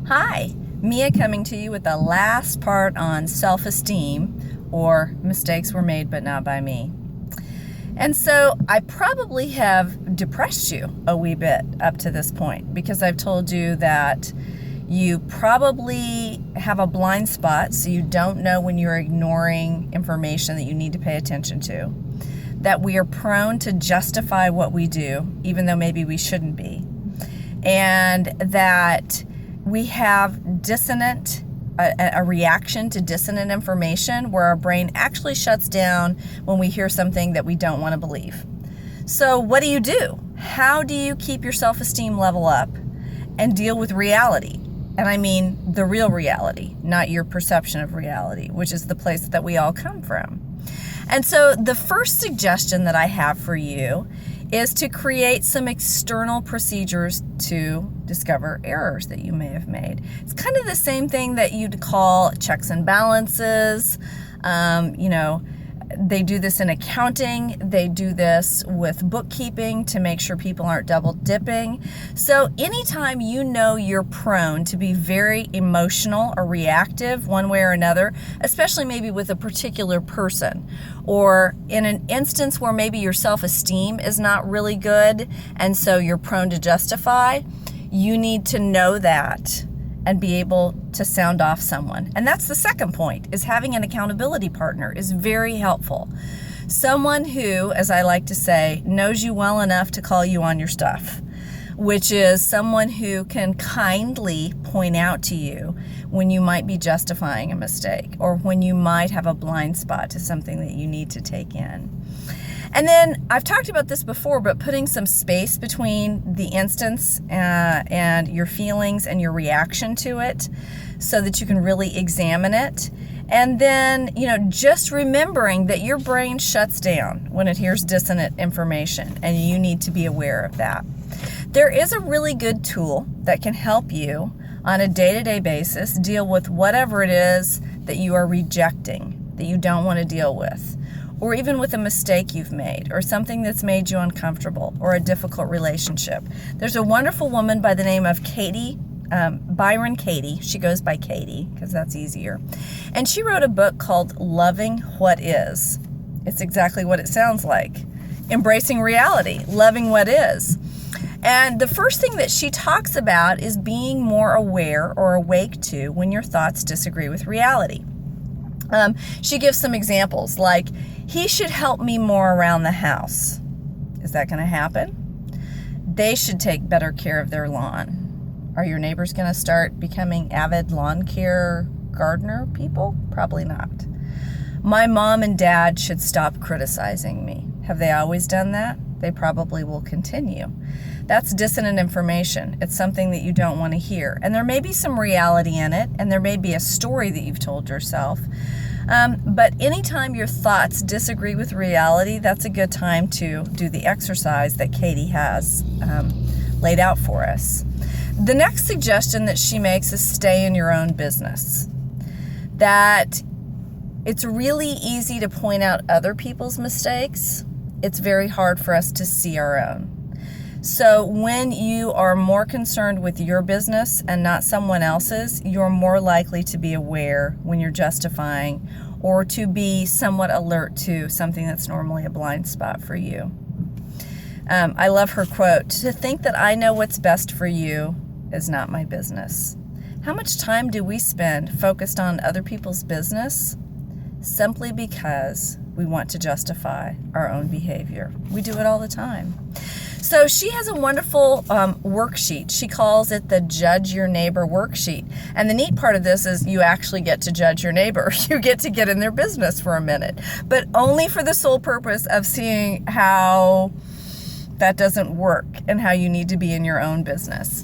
Hi, Mia coming to you with the last part on self-esteem, or mistakes were made but not by me. And so I probably have depressed you a wee bit up to this point because I've told you that you probably have a blind spot, so you don't know when you're ignoring information that you need to pay attention to, that we are prone to justify what we do, even though maybe we shouldn't be, and that we have a reaction to dissonant information where our brain actually shuts down when we hear something that we don't want to believe. So what do? How do you keep your self-esteem level up and deal with reality? And I mean the real reality, not your perception of reality, which is the place that we all come from. And so the first suggestion that I have for you is to create some external procedures to discover errors that you may have made. It's kind of the same thing that you'd call checks and balances. They do this in accounting. They do this with bookkeeping to make sure people aren't double dipping. So anytime you know you're prone to be very emotional or reactive one way or another, especially maybe with a particular person, or in an instance where maybe your self-esteem is not really good and so you're prone to justify, you need to know that and be able to sound off someone. And that's the second point, is having an accountability partner is very helpful. Someone who, as I like to say, knows you well enough to call you on your stuff, which is someone who can kindly point out to you when you might be justifying a mistake or when you might have a blind spot to something that you need to take in. And then I've talked about this before, but putting some space between the instance and your feelings and your reaction to it so that you can really examine it. And then, just remembering that your brain shuts down when it hears dissonant information, and you need to be aware of that. There is a really good tool that can help you on a day-to-day basis deal with whatever it is that you are rejecting, that you don't want to deal with, or even with a mistake you've made, or something that's made you uncomfortable, or a difficult relationship. There's a wonderful woman by the name of Byron Katie. She goes by Katie because that's easier. And she wrote a book called Loving What Is. It's exactly what it sounds like. Embracing reality, loving what is. And the first thing that she talks about is being more aware or awake to when your thoughts disagree with reality. She gives some examples like, he should help me more around the house. Is that going to happen? They should take better care of their lawn. Are your neighbors going to start becoming avid lawn care gardener people? Probably not. My mom and dad should stop criticizing me. Have they always done that? They probably will continue. That's dissonant information. It's something that you don't want to hear. And there may be some reality in it, and there may be a story that you've told yourself. But anytime your thoughts disagree with reality, that's a good time to do the exercise that Katie has laid out for us. The next suggestion that she makes is stay in your own business. That it's really easy to point out other people's mistakes. It's very hard for us to see our own. So when you are more concerned with your business and not someone else's, you're more likely to be aware when you're justifying or to be somewhat alert to something that's normally a blind spot for you. I love her quote, "To think that I know what's best for you is not my business." How much time do we spend focused on other people's business simply because we want to justify our own behavior? We do it all the time. So she has a wonderful worksheet. She calls it the Judge Your Neighbor worksheet. And the neat part of this is you actually get to judge your neighbor. You get to get in their business for a minute, but only for the sole purpose of seeing how that doesn't work and how you need to be in your own business.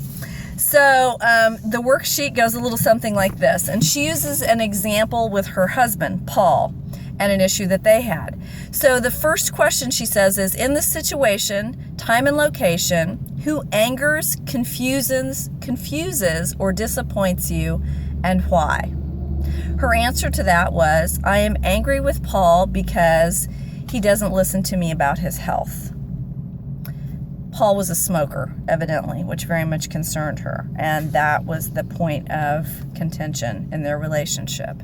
So the worksheet goes a little something like this. And she uses an example with her husband, Paul, and an issue that they had. So the first question she says is, in this situation, time and location, who angers, confuses, or disappoints you, and why? Her answer to that was, I am angry with Paul because he doesn't listen to me about his health. Paul was a smoker, evidently, which very much concerned her. And that was the point of contention in their relationship.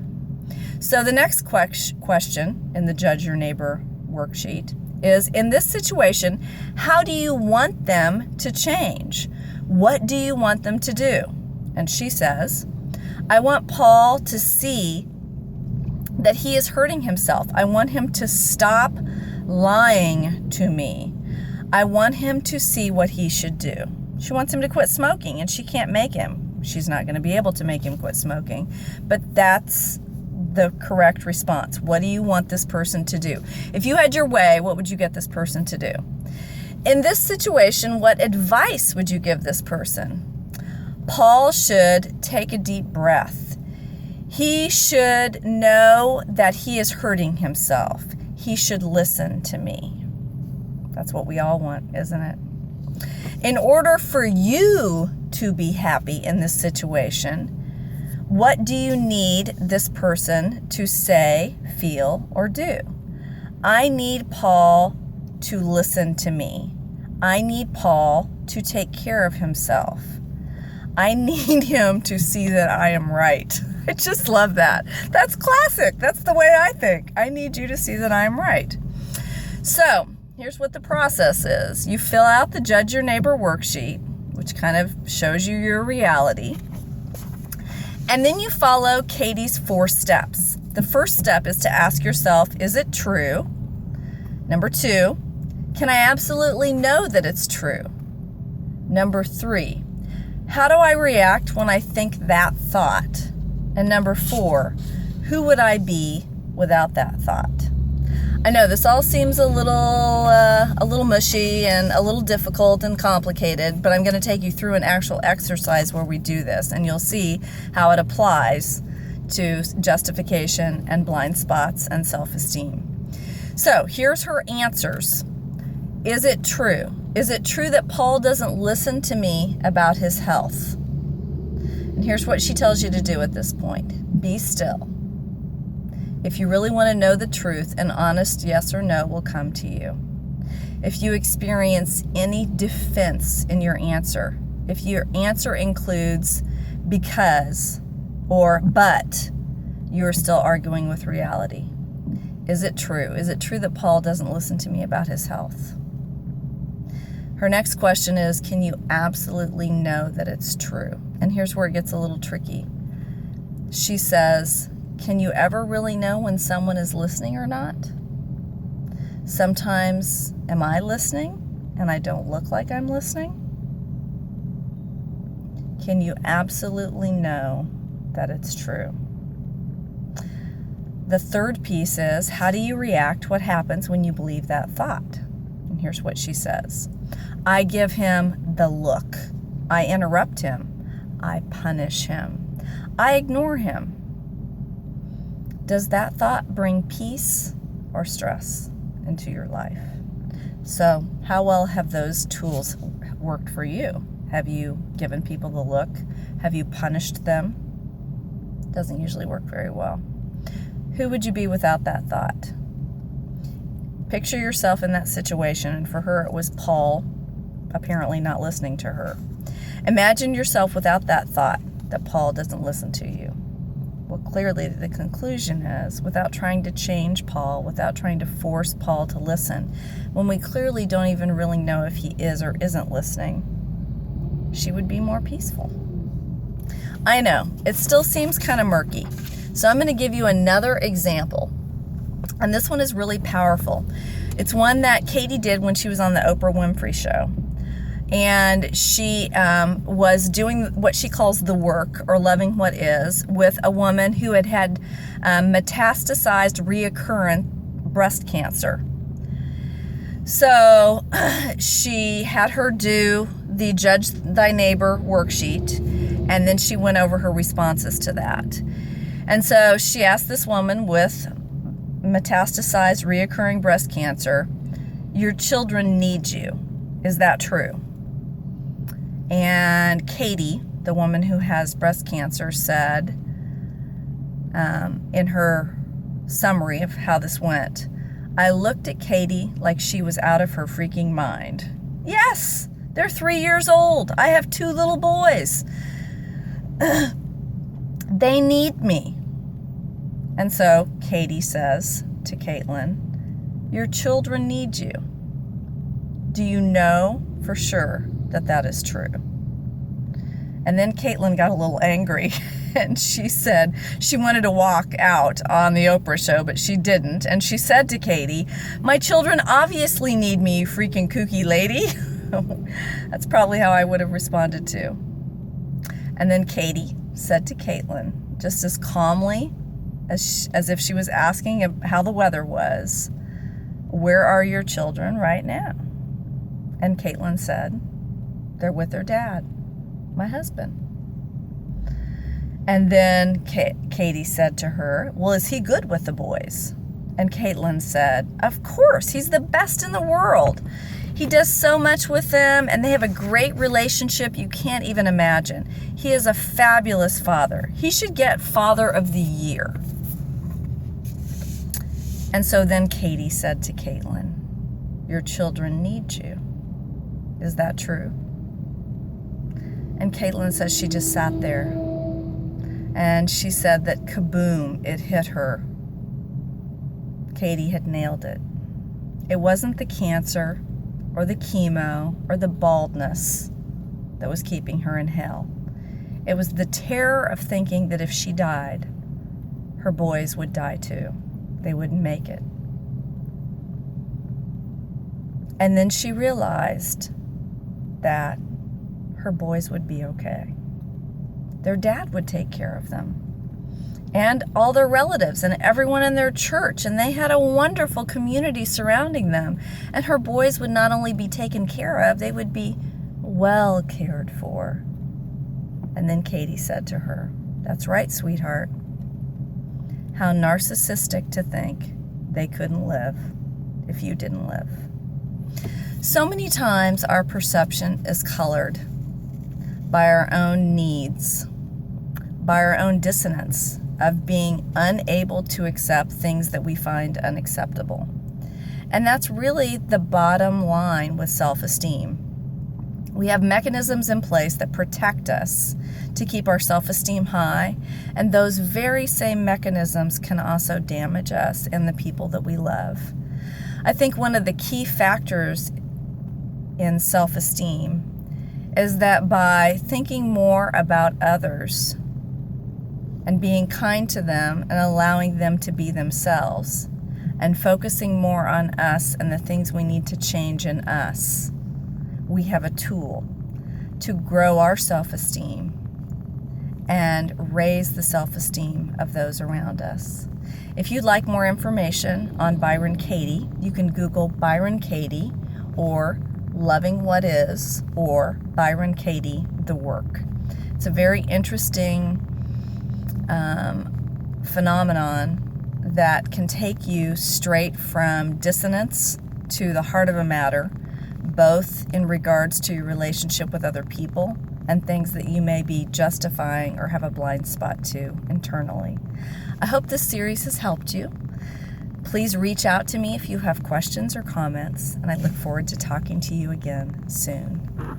So the next question in the Judge Your Neighbor worksheet is, in this situation, how do you want them to change? What do you want them to do? And she says, I want Paul to see that he is hurting himself. I want him to stop lying to me. I want him to see what he should do. She wants him to quit smoking, and she can't make him. She's not going to be able to make him quit smoking. But that's the correct response. What do you want this person to do? If you had your way, what would you get this person to do? In this situation, what advice would you give this person? Paul should take a deep breath. He should know that he is hurting himself. He should listen to me. That's what we all want, isn't it? In order for you to be happy in this situation, what do you need this person to say, feel, or do? I need Paul to listen to me. I need Paul to take care of himself. I need him to see that I am right. I just love that. That's classic. That's the way I think. I need you to see that I'm right. So here's what the process is. You fill out the Judge Your Neighbor worksheet, which kind of shows you your reality. And then you follow Katie's 4 steps. The first step is to ask yourself, is it true? Number 2, can I absolutely know that it's true? Number 3, how do I react when I think that thought? And number 4, who would I be without that thought? I know this all seems a little mushy and a little difficult and complicated, but I'm going to take you through an actual exercise where we do this, and you'll see how it applies to justification and blind spots and self-esteem. So here's her answers. Is it true? Is it true that Paul doesn't listen to me about his health? And here's what she tells you to do at this point. Be still. If you really want to know the truth, an honest yes or no will come to you. If you experience any defense in your answer, if your answer includes because or but, you are still arguing with reality. Is it true? Is it true that Paul doesn't listen to me about his health? Her next question is, can you absolutely know that it's true? And here's where it gets a little tricky. She says, can you ever really know when someone is listening or not? Sometimes, am I listening and I don't look like I'm listening? Can you absolutely know that it's true? The third piece is, how do you react? What happens when you believe that thought? And here's what she says. I give him the look. I interrupt him. I punish him. I ignore him. Does that thought bring peace or stress into your life? So how well have those tools worked for you? Have you given people the look? Have you punished them? Doesn't usually work very well. Who would you be without that thought? Picture yourself in that situation, and for her it was Paul apparently not listening to her. Imagine yourself without that thought that Paul doesn't listen to you. Well, clearly the conclusion is, without trying to change Paul, without trying to force Paul to listen, when we clearly don't even really know if he is or isn't listening, she would be more peaceful. I know, it still seems kind of murky. So I'm going to give you another example. And this one is really powerful. It's one that Katie did when she was on the Oprah Winfrey Show. And she was doing what she calls the work, or loving what is, with a woman who had metastasized reoccurrent breast cancer. So she had her do the Judge Thy Neighbor worksheet, and then she went over her responses to that. And so she asked this woman with metastasized reoccurring breast cancer, your children need you. Is that true? And Katie, the woman who has breast cancer, said in her summary of how this went, I looked at Katie like she was out of her freaking mind. Yes, they're 3 years old. I have 2 little boys. They need me. And so Katie says to Caitlin, your children need you. Do you know for sure that that is true? And then Caitlin got a little angry and she said she wanted to walk out on the Oprah show, but she didn't. And she said to Katie, my children obviously need me, you freaking kooky lady. That's probably how I would have responded too. And then Katie said to Caitlin, just as calmly as if she was asking how the weather was, where are your children right now? And Caitlin said, they're with their dad, my husband. And then Katie said to her, well, is he good with the boys? And Caitlin said, of course, he's the best in the world. He does so much with them, and they have a great relationship you can't even imagine. He is a fabulous father. He should get Father of the Year. And so then Katie said to Caitlin, your children need you. Is that true? And Caitlin says she just sat there. And she said that kaboom, it hit her. Katie had nailed it. It wasn't the cancer or the chemo or the baldness that was keeping her in hell. It was the terror of thinking that if she died, her boys would die too. They wouldn't make it. And then she realized that her boys would be okay. Their dad would take care of them. And all their relatives and everyone in their church. And they had a wonderful community surrounding them. And her boys would not only be taken care of, they would be well cared for. And then Katie said to her, that's right, sweetheart. How narcissistic to think they couldn't live if you didn't live. So many times our perception is colored by our own needs, by our own dissonance of being unable to accept things that we find unacceptable. And that's really the bottom line with self-esteem. We have mechanisms in place that protect us to keep our self-esteem high, and those very same mechanisms can also damage us and the people that we love. I think one of the key factors in self-esteem is that by thinking more about others and being kind to them and allowing them to be themselves and focusing more on us and the things we need to change in us, we have a tool to grow our self-esteem and raise the self-esteem of those around us. If you'd like more information on Byron Katie, you can Google Byron Katie or Loving What Is or Byron Katie, The Work. It's a very interesting phenomenon that can take you straight from dissonance to the heart of a matter, both in regards to your relationship with other people and things that you may be justifying or have a blind spot to internally. I hope this series has helped you. Please reach out to me if you have questions or comments, and I look forward to talking to you again soon.